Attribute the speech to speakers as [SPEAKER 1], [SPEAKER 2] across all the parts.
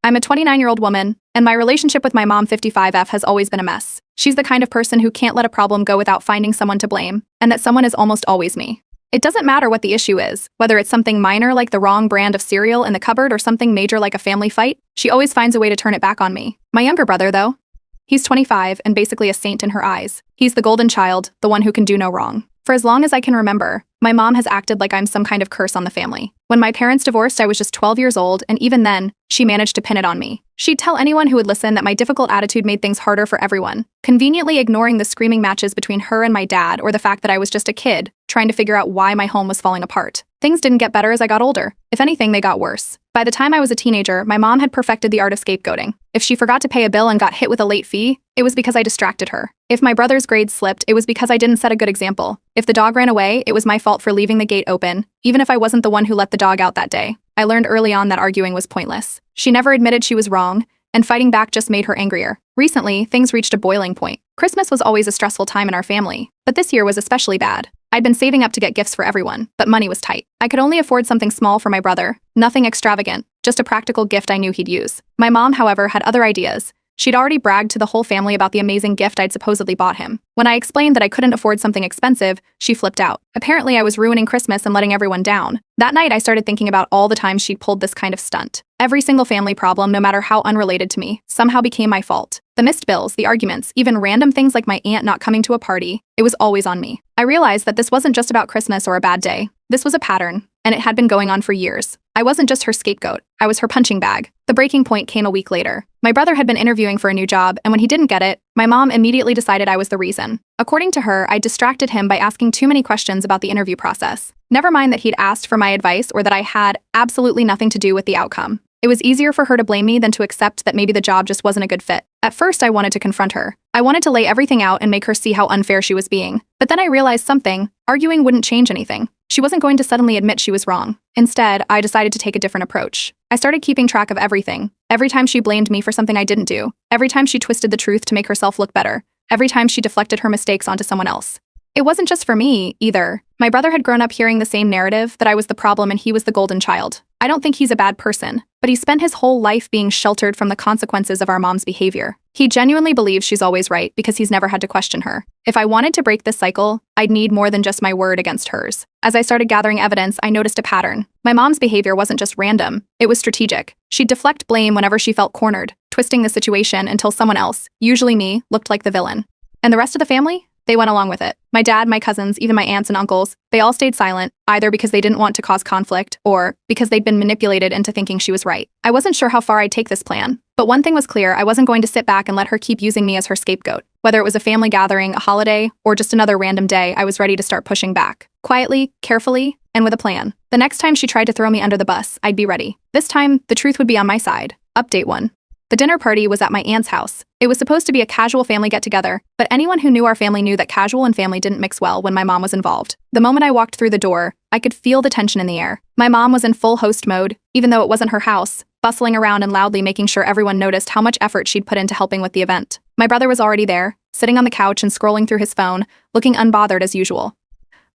[SPEAKER 1] I'm a 29-year-old woman, and my relationship with my mom 55F has always been a mess. She's the kind of person who can't let a problem go without finding someone to blame, and that someone is almost always me. It doesn't matter what the issue is, whether it's something minor like the wrong brand of cereal in the cupboard or something major like a family fight, she always finds a way to turn it back on me. My younger brother, though, he's 25 and basically a saint in her eyes. He's the golden child, the one who can do no wrong. For as long as I can remember, my mom has acted like I'm some kind of curse on the family. When my parents divorced, I was just 12 years old, and even then, she managed to pin it on me. She'd tell anyone who would listen that my difficult attitude made things harder for everyone, conveniently ignoring the screaming matches between her and my dad or the fact that I was just a kid, trying to figure out why my home was falling apart. Things didn't get better as I got older. If anything, they got worse. By the time I was a teenager, my mom had perfected the art of scapegoating. If she forgot to pay a bill and got hit with a late fee, it was because I distracted her. If my brother's grades slipped, it was because I didn't set a good example. If the dog ran away, it was my fault for leaving the gate open, even if I wasn't the one who let the dog out that day. I learned early on that arguing was pointless. She never admitted she was wrong, and fighting back just made her angrier. Recently, things reached a boiling point. Christmas was always a stressful time in our family, but this year was especially bad. I'd been saving up to get gifts for everyone, but money was tight. I could only afford something small for my brother, nothing extravagant, just a practical gift I knew he'd use. My mom, however, had other ideas. She'd already bragged to the whole family about the amazing gift I'd supposedly bought him. When I explained that I couldn't afford something expensive, she flipped out. Apparently, I was ruining Christmas and letting everyone down. That night, I started thinking about all the times she'd pulled this kind of stunt. Every single family problem, no matter how unrelated to me, somehow became my fault. The missed bills, the arguments, even random things like my aunt not coming to a party, it was always on me. I realized that this wasn't just about Christmas or a bad day. This was a pattern, and it had been going on for years. I wasn't just her scapegoat, I was her punching bag. The breaking point came a week later. My brother had been interviewing for a new job, and when he didn't get it, my mom immediately decided I was the reason. According to her, I distracted him by asking too many questions about the interview process. Never mind that he'd asked for my advice or that I had absolutely nothing to do with the outcome. It was easier for her to blame me than to accept that maybe the job just wasn't a good fit. At first, I wanted to confront her. I wanted to lay everything out and make her see how unfair she was being. But then I realized something. Arguing wouldn't change anything. She wasn't going to suddenly admit she was wrong. Instead, I decided to take a different approach. I started keeping track of everything. Every time she blamed me for something I didn't do. Every time she twisted the truth to make herself look better. Every time she deflected her mistakes onto someone else. It wasn't just for me, either. My brother had grown up hearing the same narrative, that I was the problem and he was the golden child. I don't think he's a bad person, but he spent his whole life being sheltered from the consequences of our mom's behavior. He genuinely believes she's always right because he's never had to question her. If I wanted to break this cycle, I'd need more than just my word against hers. As I started gathering evidence, I noticed a pattern. My mom's behavior wasn't just random, it was strategic. She'd deflect blame whenever she felt cornered, twisting the situation until someone else, usually me, looked like the villain. And the rest of the family? They went along with it. My dad, my cousins, even my aunts and uncles, they all stayed silent, either because they didn't want to cause conflict or because they'd been manipulated into thinking she was right. I wasn't sure how far I'd take this plan, but one thing was clear, I wasn't going to sit back and let her keep using me as her scapegoat. Whether it was a family gathering, a holiday, or just another random day, I was ready to start pushing back. Quietly, carefully, and with a plan. The next time she tried to throw me under the bus, I'd be ready. This time, the truth would be on my side. Update 1. The dinner party was at my aunt's house. It was supposed to be a casual family get-together, but anyone who knew our family knew that casual and family didn't mix well when my mom was involved. The moment I walked through the door, I could feel the tension in the air. My mom was in full host mode, even though it wasn't her house, bustling around and loudly making sure everyone noticed how much effort she'd put into helping with the event. My brother was already there, sitting on the couch and scrolling through his phone, looking unbothered as usual.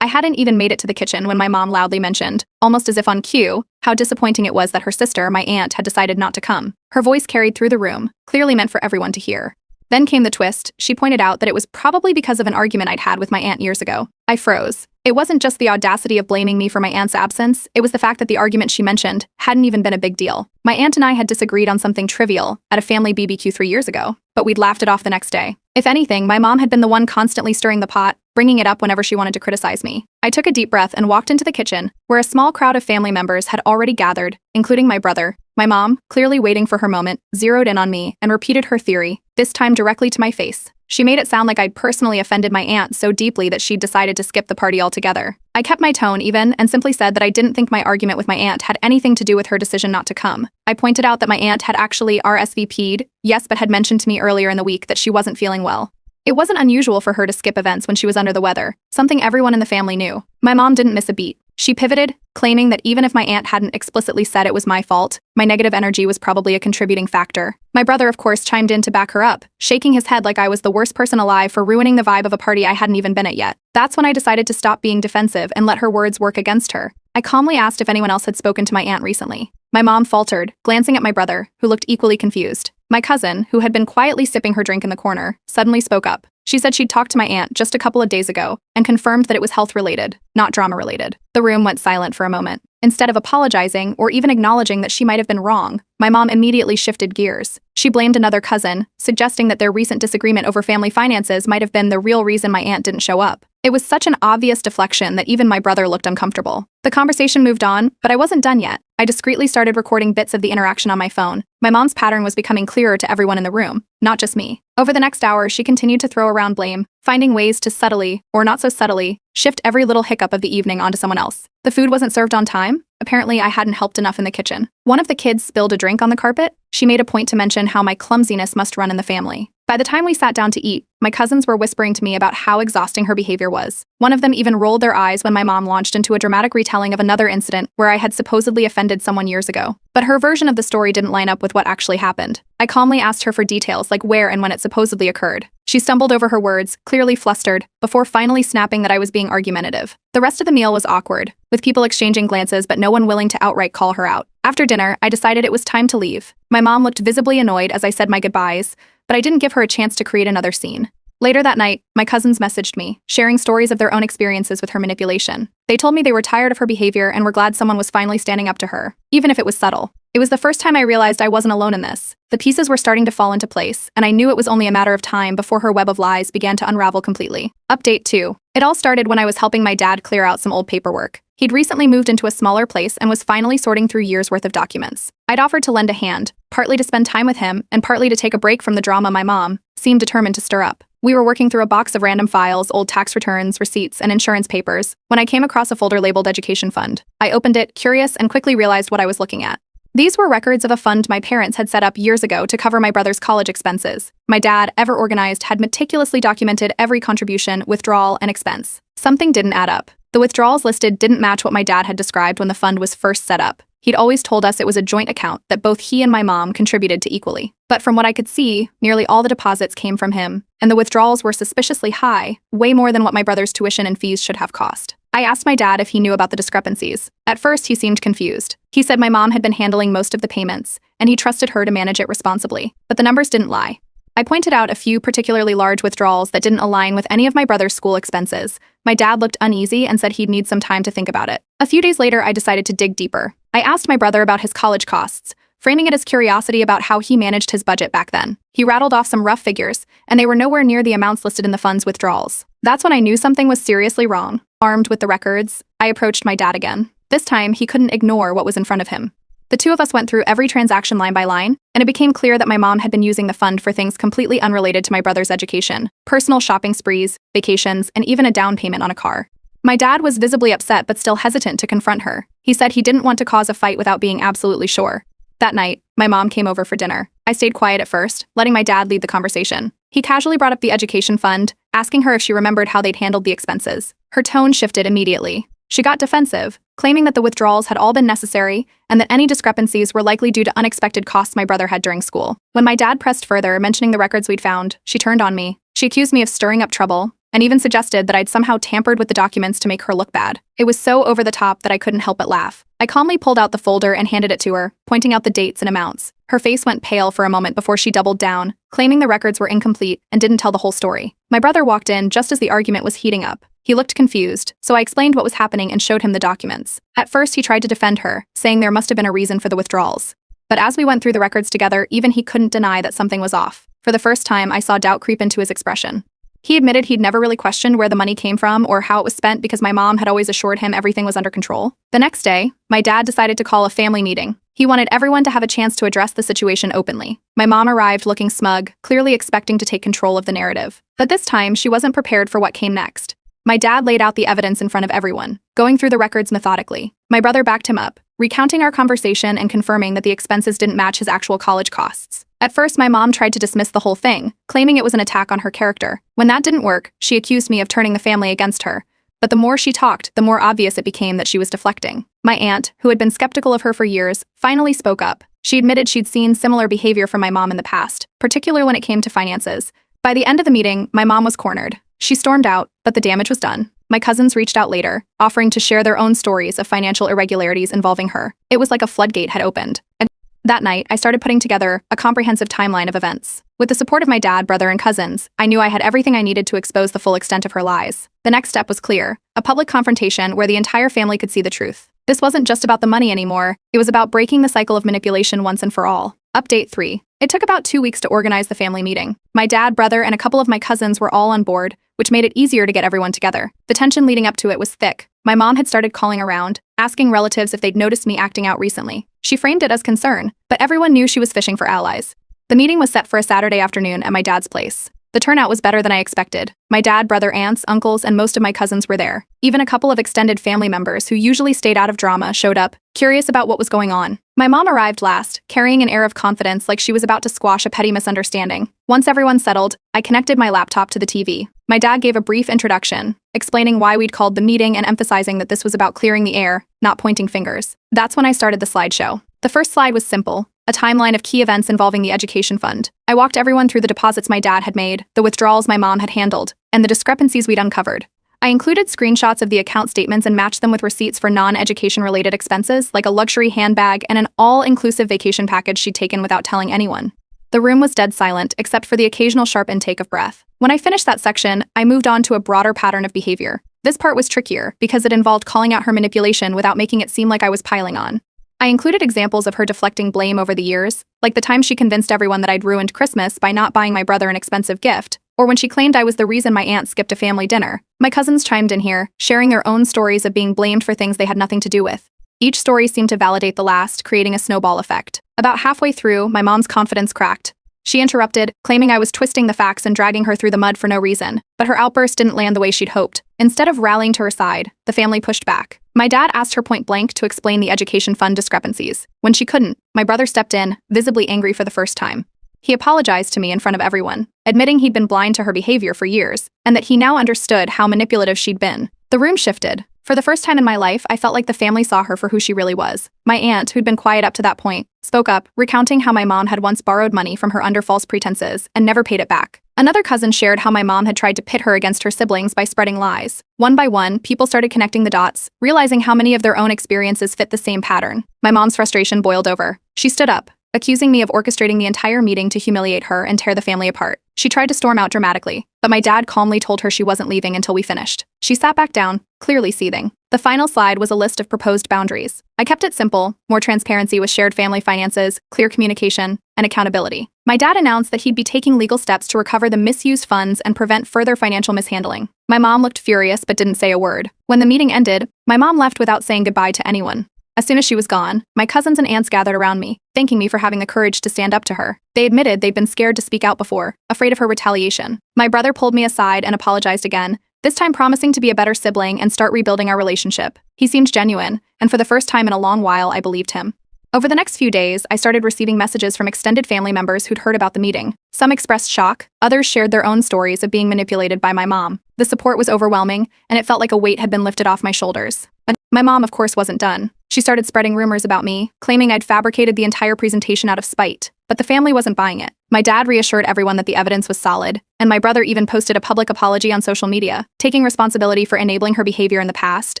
[SPEAKER 1] I hadn't even made it to the kitchen when my mom loudly mentioned, almost as if on cue, how disappointing it was that her sister, my aunt, had decided not to come. Her voice carried through the room, clearly meant for everyone to hear. Then came the twist. She pointed out that it was probably because of an argument I'd had with my aunt years ago. I froze. It wasn't just the audacity of blaming me for my aunt's absence, it was the fact that the argument she mentioned hadn't even been a big deal. My aunt and I had disagreed on something trivial at a family BBQ 3 years ago, but we'd laughed it off the next day. If anything, my mom had been the one constantly stirring the pot, bringing it up whenever she wanted to criticize me. I took a deep breath and walked into the kitchen, where a small crowd of family members had already gathered, including my brother. My mom, clearly waiting for her moment, zeroed in on me and repeated her theory, this time directly to my face. She made it sound like I'd personally offended my aunt so deeply that she'd decided to skip the party altogether. I kept my tone even and simply said that I didn't think my argument with my aunt had anything to do with her decision not to come. I pointed out that my aunt had actually RSVP'd, yes, but had mentioned to me earlier in the week that she wasn't feeling well. It wasn't unusual for her to skip events when she was under the weather, something everyone in the family knew. My mom didn't miss a beat. She pivoted, claiming that even if my aunt hadn't explicitly said it was my fault, my negative energy was probably a contributing factor. My brother, of course, chimed in to back her up, shaking his head like I was the worst person alive for ruining the vibe of a party I hadn't even been at yet. That's when I decided to stop being defensive and let her words work against her. I calmly asked if anyone else had spoken to my aunt recently. My mom faltered, glancing at my brother, who looked equally confused. My cousin, who had been quietly sipping her drink in the corner, suddenly spoke up. She said she'd talked to my aunt just a couple of days ago and confirmed that it was health-related, not drama-related. The room went silent for a moment. Instead of apologizing or even acknowledging that she might have been wrong, my mom immediately shifted gears. She blamed another cousin, suggesting that their recent disagreement over family finances might have been the real reason my aunt didn't show up. It was such an obvious deflection that even my brother looked uncomfortable. The conversation moved on, but I wasn't done yet. I discreetly started recording bits of the interaction on my phone. My mom's pattern was becoming clearer to everyone in the room, not just me. Over the next hour, she continued to throw around blame, finding ways to subtly, or not so subtly, shift every little hiccup of the evening onto someone else. The food wasn't served on time. Apparently, I hadn't helped enough in the kitchen. One of the kids spilled a drink on the carpet. She made a point to mention how my clumsiness must run in the family. By the time we sat down to eat, my cousins were whispering to me about how exhausting her behavior was. One of them even rolled their eyes when my mom launched into a dramatic retelling of another incident where I had supposedly offended someone years ago. But her version of the story didn't line up with what actually happened. I calmly asked her for details like where and when it supposedly occurred. She stumbled over her words, clearly flustered, before finally snapping that I was being argumentative. The rest of the meal was awkward, with people exchanging glances but no one willing to outright call her out. After dinner, I decided it was time to leave. My mom looked visibly annoyed as I said my goodbyes, but I didn't give her a chance to create another scene. Later that night, my cousins messaged me, sharing stories of their own experiences with her manipulation. They told me they were tired of her behavior and were glad someone was finally standing up to her, even if it was subtle. It was the first time I realized I wasn't alone in this. The pieces were starting to fall into place, and I knew it was only a matter of time before her web of lies began to unravel completely. Update 2. It all started when I was helping my dad clear out some old paperwork. He'd recently moved into a smaller place and was finally sorting through years' worth of documents. I'd offered to lend a hand, partly to spend time with him and partly to take a break from the drama my mom seemed determined to stir up. We were working through a box of random files, old tax returns, receipts, and insurance papers, when I came across a folder labeled Education Fund. I opened it, curious, and quickly realized what I was looking at. These were records of a fund my parents had set up years ago to cover my brother's college expenses. My dad, ever organized, had meticulously documented every contribution, withdrawal, and expense. Something didn't add up. The withdrawals listed didn't match what my dad had described when the fund was first set up. He'd always told us it was a joint account that both he and my mom contributed to equally. But from what I could see, nearly all the deposits came from him, and the withdrawals were suspiciously high, way more than what my brother's tuition and fees should have cost. I asked my dad if he knew about the discrepancies. At first, he seemed confused. He said my mom had been handling most of the payments, and he trusted her to manage it responsibly. But the numbers didn't lie. I pointed out a few particularly large withdrawals that didn't align with any of my brother's school expenses. My dad looked uneasy and said he'd need some time to think about it. A few days later, I decided to dig deeper. I asked my brother about his college costs, framing it as curiosity about how he managed his budget back then. He rattled off some rough figures, and they were nowhere near the amounts listed in the fund's withdrawals. That's when I knew something was seriously wrong. Armed with the records, I approached my dad again. This time, he couldn't ignore what was in front of him. The two of us went through every transaction line by line, and it became clear that my mom had been using the fund for things completely unrelated to my brother's education, personal shopping sprees, vacations, and even a down payment on a car. My dad was visibly upset but still hesitant to confront her. He said he didn't want to cause a fight without being absolutely sure. That night, my mom came over for dinner. I stayed quiet at first, letting my dad lead the conversation. He casually brought up the education fund, asking her if she remembered how they'd handled the expenses. Her tone shifted immediately. She got defensive, claiming that the withdrawals had all been necessary and that any discrepancies were likely due to unexpected costs my brother had during school. When my dad pressed further, mentioning the records we'd found, she turned on me. She accused me of stirring up trouble and even suggested that I'd somehow tampered with the documents to make her look bad. It was so over the top that I couldn't help but laugh. I calmly pulled out the folder and handed it to her, pointing out the dates and amounts. Her face went pale for a moment before she doubled down, claiming the records were incomplete and didn't tell the whole story. My brother walked in just as the argument was heating up. He looked confused, so I explained what was happening and showed him the documents. At first, he tried to defend her, saying there must have been a reason for the withdrawals. But as we went through the records together, even he couldn't deny that something was off. For the first time, I saw doubt creep into his expression. He admitted he'd never really questioned where the money came from or how it was spent because my mom had always assured him everything was under control. The next day, my dad decided to call a family meeting. He wanted everyone to have a chance to address the situation openly. My mom arrived looking smug, clearly expecting to take control of the narrative. But this time, she wasn't prepared for what came next. My dad laid out the evidence in front of everyone, going through the records methodically. My brother backed him up, recounting our conversation and confirming that the expenses didn't match his actual college costs. At first, my mom tried to dismiss the whole thing, claiming it was an attack on her character. When that didn't work, she accused me of turning the family against her. But the more she talked, the more obvious it became that she was deflecting. My aunt, who had been skeptical of her for years, finally spoke up. She admitted she'd seen similar behavior from my mom in the past, particularly when it came to finances. By the end of the meeting, my mom was cornered. She stormed out, but the damage was done. my cousins reached out later, offering to share their own stories of financial irregularities involving her. It was like a floodgate had opened. And that night, I started putting together a comprehensive timeline of events. With the support of my dad, brother, and cousins, I knew I had everything I needed to expose the full extent of her lies. The next step was clear: a public confrontation where the entire family could see the truth. This wasn't just about the money anymore, it was about breaking the cycle of manipulation once and for all. Update 3. It took about 2 weeks to organize the family meeting. My dad, brother, and a couple of my cousins were all on board, which made it easier to get everyone together. The tension leading up to it was thick. My mom had started calling around, asking relatives if they'd noticed me acting out recently. She framed it as concern, but everyone knew she was fishing for allies. The meeting was set for a Saturday afternoon at my dad's place. The turnout was better than I expected. My dad, brother, aunts, uncles, and most of my cousins were there. Even a couple of extended family members who usually stayed out of drama showed up, curious about what was going on. My mom arrived last, carrying an air of confidence like she was about to squash a petty misunderstanding. Once everyone settled, I connected my laptop to the TV. My dad gave a brief introduction, explaining why we'd called the meeting and emphasizing that this was about clearing the air, not pointing fingers. That's when I started the slideshow. The first slide was simple: a timeline of key events involving the education fund. I walked everyone through the deposits my dad had made, the withdrawals my mom had handled, and the discrepancies we'd uncovered. I included screenshots of the account statements and matched them with receipts for non-education related expenses, like a luxury handbag and an all-inclusive vacation package she'd taken without telling anyone. The room was dead silent, except for the occasional sharp intake of breath. When I finished that section, I moved on to a broader pattern of behavior. This part was trickier, because it involved calling out her manipulation without making it seem like I was piling on. I included examples of her deflecting blame over the years, like the time she convinced everyone that I'd ruined Christmas by not buying my brother an expensive gift, or when she claimed I was the reason my aunt skipped a family dinner. My cousins chimed in here, sharing their own stories of being blamed for things they had nothing to do with. Each story seemed to validate the last, creating a snowball effect. About halfway through, my mom's confidence cracked. She interrupted, claiming I was twisting the facts and dragging her through the mud for no reason. But her outburst didn't land the way she'd hoped. Instead of rallying to her side, the family pushed back. My dad asked her point blank to explain the education fund discrepancies. When she couldn't, my brother stepped in, visibly angry for the first time. He apologized to me in front of everyone, admitting he'd been blind to her behavior for years, and that he now understood how manipulative she'd been. The room shifted. For the first time in my life, I felt like the family saw her for who she really was. My aunt, who'd been quiet up to that point, spoke up, recounting how my mom had once borrowed money from her under false pretenses and never paid it back. Another cousin shared how my mom had tried to pit her against her siblings by spreading lies. One by one, people started connecting the dots, realizing how many of their own experiences fit the same pattern. My mom's frustration boiled over. She stood up, accusing me of orchestrating the entire meeting to humiliate her and tear the family apart. She tried to storm out dramatically, but my dad calmly told her she wasn't leaving until we finished. She sat back down, clearly seething. The final slide was a list of proposed boundaries. I kept it simple: more transparency with shared family finances, clear communication, and accountability. My dad announced that he'd be taking legal steps to recover the misused funds and prevent further financial mishandling. My mom looked furious but didn't say a word. When the meeting ended, my mom left without saying goodbye to anyone. As soon as she was gone, my cousins and aunts gathered around me, thanking me for having the courage to stand up to her. They admitted they'd been scared to speak out before, afraid of her retaliation. My brother pulled me aside and apologized again, this time promising to be a better sibling and start rebuilding our relationship. He seemed genuine, and for the first time in a long while, I believed him. Over the next few days, I started receiving messages from extended family members who'd heard about the meeting. Some expressed shock, others shared their own stories of being manipulated by my mom. The support was overwhelming, and it felt like a weight had been lifted off my shoulders. But my mom, of course, wasn't done. She started spreading rumors about me, claiming I'd fabricated the entire presentation out of spite. But the family wasn't buying it. My dad reassured everyone that the evidence was solid, and my brother even posted a public apology on social media, taking responsibility for enabling her behavior in the past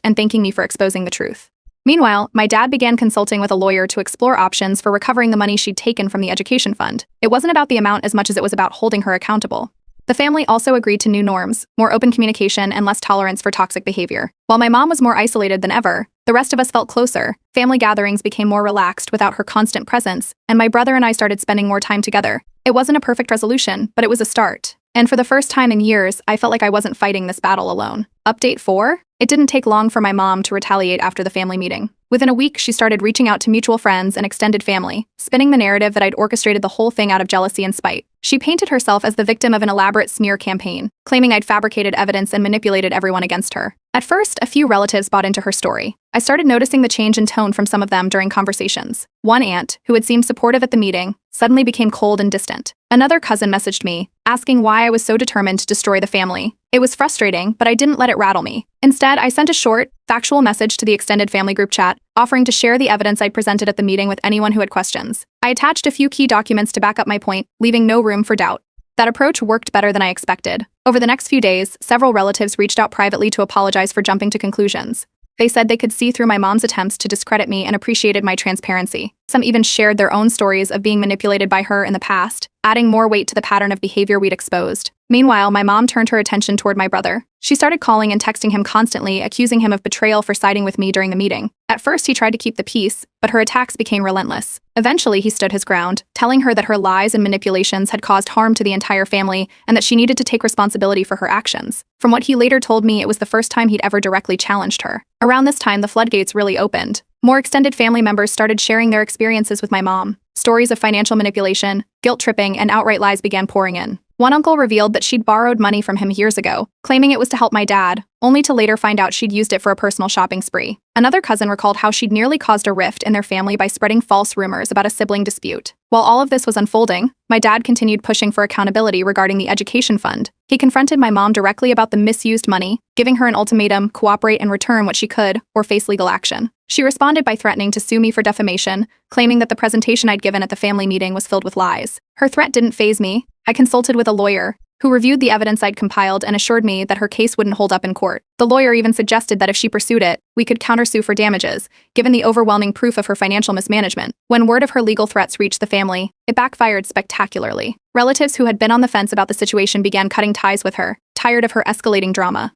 [SPEAKER 1] and thanking me for exposing the truth. Meanwhile, my dad began consulting with a lawyer to explore options for recovering the money she'd taken from the education fund. It wasn't about the amount as much as it was about holding her accountable. The family also agreed to new norms, more open communication, and less tolerance for toxic behavior. While my mom was more isolated than ever, the rest of us felt closer. Family gatherings became more relaxed without her constant presence, and my brother and I started spending more time together. It wasn't a perfect resolution, but it was a start. And for the first time in years, I felt like I wasn't fighting this battle alone. Update 4? It didn't take long for my mom to retaliate after the family meeting. Within a week, she started reaching out to mutual friends and extended family, spinning the narrative that I'd orchestrated the whole thing out of jealousy and spite. She painted herself as the victim of an elaborate smear campaign, claiming I'd fabricated evidence and manipulated everyone against her. At first, a few relatives bought into her story. I started noticing the change in tone from some of them during conversations. One aunt, who had seemed supportive at the meeting, suddenly became cold and distant. Another cousin messaged me, asking why I was so determined to destroy the family. It was frustrating, but I didn't let it rattle me. Instead, I sent a short, factual message to the extended family group chat, offering to share the evidence I'd presented at the meeting with anyone who had questions. I attached a few key documents to back up my point, leaving no room for doubt. That approach worked better than I expected. Over the next few days, several relatives reached out privately to apologize for jumping to conclusions. They said they could see through my mom's attempts to discredit me and appreciated my transparency. Some even shared their own stories of being manipulated by her in the past, adding more weight to the pattern of behavior we'd exposed. Meanwhile, my mom turned her attention toward my brother. She started calling and texting him constantly, accusing him of betrayal for siding with me during the meeting. At first, he tried to keep the peace, but her attacks became relentless. Eventually, he stood his ground, telling her that her lies and manipulations had caused harm to the entire family and that she needed to take responsibility for her actions. From what he later told me, it was the first time he'd ever directly challenged her. Around this time, the floodgates really opened. More extended family members started sharing their experiences with my mom. Stories of financial manipulation, guilt tripping, and outright lies began pouring in. One uncle revealed that she'd borrowed money from him years ago, claiming it was to help my dad, only to later find out she'd used it for a personal shopping spree. Another cousin recalled how she'd nearly caused a rift in their family by spreading false rumors about a sibling dispute. While all of this was unfolding, my dad continued pushing for accountability regarding the education fund. He confronted my mom directly about the misused money, giving her an ultimatum: cooperate and return what she could, or face legal action. She responded by threatening to sue me for defamation, claiming that the presentation I'd given at the family meeting was filled with lies. Her threat didn't faze me. I consulted with a lawyer, who reviewed the evidence I'd compiled and assured me that her case wouldn't hold up in court. The lawyer even suggested that if she pursued it, we could countersue for damages, given the overwhelming proof of her financial mismanagement. When word of her legal threats reached the family, it backfired spectacularly. Relatives who had been on the fence about the situation began cutting ties with her, tired of her escalating drama.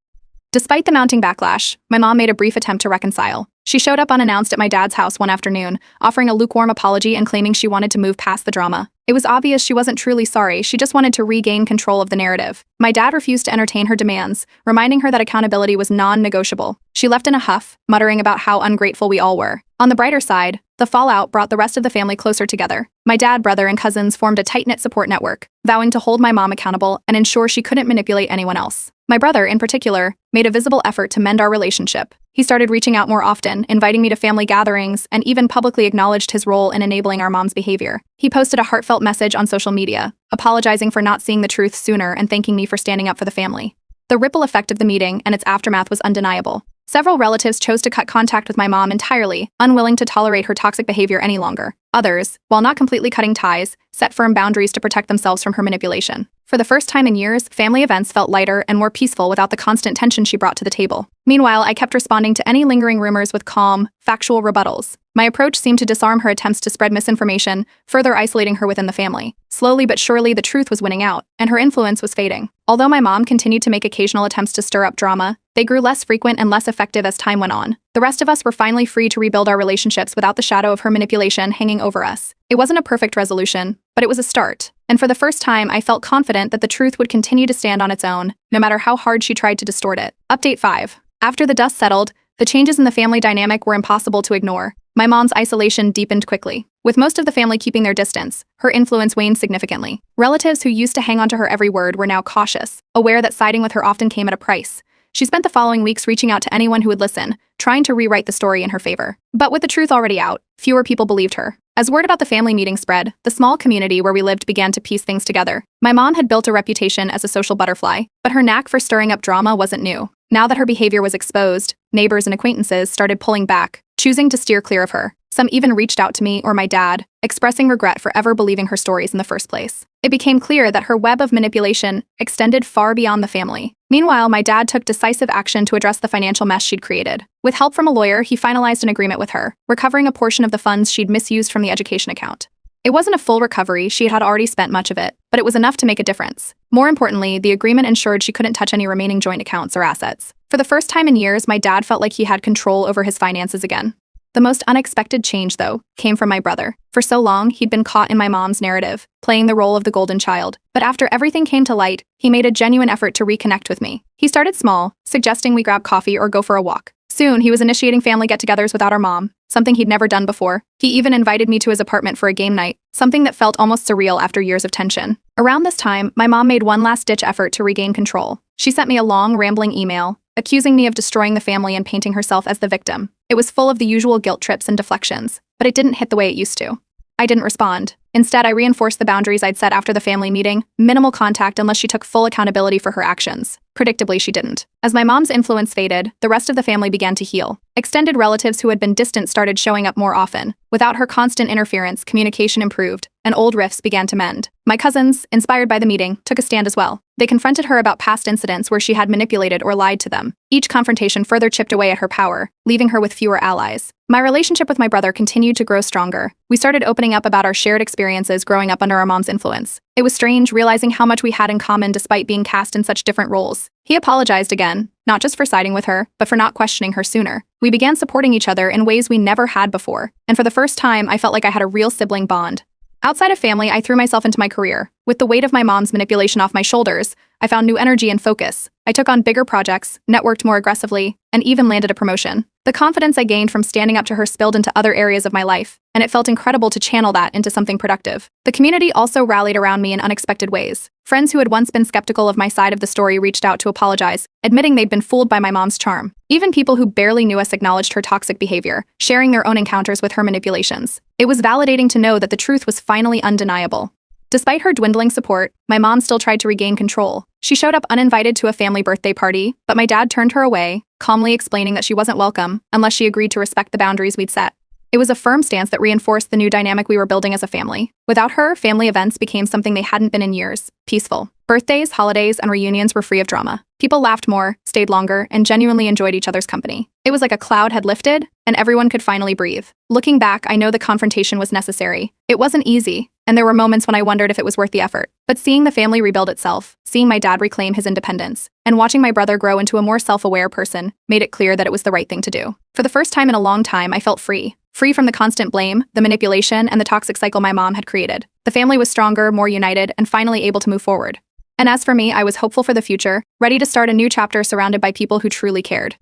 [SPEAKER 1] Despite the mounting backlash, my mom made a brief attempt to reconcile. She showed up unannounced at my dad's house one afternoon, offering a lukewarm apology and claiming she wanted to move past the drama. It was obvious she wasn't truly sorry, she just wanted to regain control of the narrative. My dad refused to entertain her demands, reminding her that accountability was non-negotiable. She left in a huff, muttering about how ungrateful we all were. On the brighter side, the fallout brought the rest of the family closer together. My dad, brother, and cousins formed a tight-knit support network, vowing to hold my mom accountable and ensure she couldn't manipulate anyone else. My brother, in particular, made a visible effort to mend our relationship. He started reaching out more often, inviting me to family gatherings, and even publicly acknowledged his role in enabling our mom's behavior. He posted a heartfelt message on social media, apologizing for not seeing the truth sooner and thanking me for standing up for the family. The ripple effect of the meeting and its aftermath was undeniable. Several relatives chose to cut contact with my mom entirely, unwilling to tolerate her toxic behavior any longer. Others, while not completely cutting ties, set firm boundaries to protect themselves from her manipulation. For the first time in years, family events felt lighter and more peaceful without the constant tension she brought to the table. Meanwhile, I kept responding to any lingering rumors with calm, factual rebuttals. My approach seemed to disarm her attempts to spread misinformation, further isolating her within the family. Slowly but surely, the truth was winning out, and her influence was fading. Although my mom continued to make occasional attempts to stir up drama, they grew less frequent and less effective as time went on. The rest of us were finally free to rebuild our relationships without the shadow of her manipulation hanging over us. It wasn't a perfect resolution, but it was a start. And for the first time, I felt confident that the truth would continue to stand on its own, no matter how hard she tried to distort it. Update 5. After the dust settled, the changes in the family dynamic were impossible to ignore. My mom's isolation deepened quickly. With most of the family keeping their distance, her influence waned significantly. Relatives who used to hang on to her every word were now cautious, aware that siding with her often came at a price. She spent the following weeks reaching out to anyone who would listen, trying to rewrite the story in her favor. But with the truth already out, fewer people believed her. As word about the family meeting spread, the small community where we lived began to piece things together. My mom had built a reputation as a social butterfly, but her knack for stirring up drama wasn't new. Now that her behavior was exposed, neighbors and acquaintances started pulling back, choosing to steer clear of her. Some even reached out to me or my dad, expressing regret for ever believing her stories in the first place. It became clear that her web of manipulation extended far beyond the family. Meanwhile, my dad took decisive action to address the financial mess she'd created. With help from a lawyer, he finalized an agreement with her, recovering a portion of the funds she'd misused from the education account. It wasn't a full recovery, she had already spent much of it, but it was enough to make a difference. More importantly, the agreement ensured she couldn't touch any remaining joint accounts or assets. For the first time in years, my dad felt like he had control over his finances again. The most unexpected change, though, came from my brother. For so long, he'd been caught in my mom's narrative, playing the role of the golden child. But after everything came to light, he made a genuine effort to reconnect with me. He started small, suggesting we grab coffee or go for a walk. Soon, he was initiating family get-togethers without our mom, something he'd never done before. He even invited me to his apartment for a game night, something that felt almost surreal after years of tension. Around this time, my mom made one last-ditch effort to regain control. She sent me a long, rambling email, accusing me of destroying the family and painting herself as the victim. It was full of the usual guilt trips and deflections, but it didn't hit the way it used to. I didn't respond. Instead, I reinforced the boundaries I'd set after the family meeting: minimal contact unless she took full accountability for her actions. Predictably, she didn't. As my mom's influence faded, the rest of the family began to heal. Extended relatives who had been distant started showing up more often. Without her constant interference, communication improved, and old rifts began to mend. My cousins, inspired by the meeting, took a stand as well. They confronted her about past incidents where she had manipulated or lied to them. Each confrontation further chipped away at her power, leaving her with fewer allies. My relationship with my brother continued to grow stronger. We started opening up about our shared experiences growing up under our mom's influence. It was strange realizing how much we had in common despite being cast in such different roles. He apologized again, not just for siding with her, but for not questioning her sooner. We began supporting each other in ways we never had before, and for the first time, I felt like I had a real sibling bond. Outside of family, I threw myself into my career. With the weight of my mom's manipulation off my shoulders, I found new energy and focus. I took on bigger projects, networked more aggressively, and even landed a promotion. The confidence I gained from standing up to her spilled into other areas of my life, and it felt incredible to channel that into something productive. The community also rallied around me in unexpected ways. Friends who had once been skeptical of my side of the story reached out to apologize, admitting they'd been fooled by my mom's charm. Even people who barely knew us acknowledged her toxic behavior, sharing their own encounters with her manipulations. It was validating to know that the truth was finally undeniable. Despite her dwindling support, my mom still tried to regain control. She showed up uninvited to a family birthday party, but my dad turned her away, calmly explaining that she wasn't welcome unless she agreed to respect the boundaries we'd set. It was a firm stance that reinforced the new dynamic we were building as a family. Without her, family events became something they hadn't been in years: peaceful. Birthdays, holidays, and reunions were free of drama. People laughed more, stayed longer, and genuinely enjoyed each other's company. It was like a cloud had lifted, and everyone could finally breathe. Looking back, I know the confrontation was necessary. It wasn't easy, and there were moments when I wondered if it was worth the effort. But seeing the family rebuild itself, seeing my dad reclaim his independence, and watching my brother grow into a more self-aware person made it clear that it was the right thing to do. For the first time in a long time, I felt free. Free from the constant blame, the manipulation, and the toxic cycle my mom had created. The family was stronger, more united, and finally able to move forward. And as for me, I was hopeful for the future, ready to start a new chapter surrounded by people who truly cared.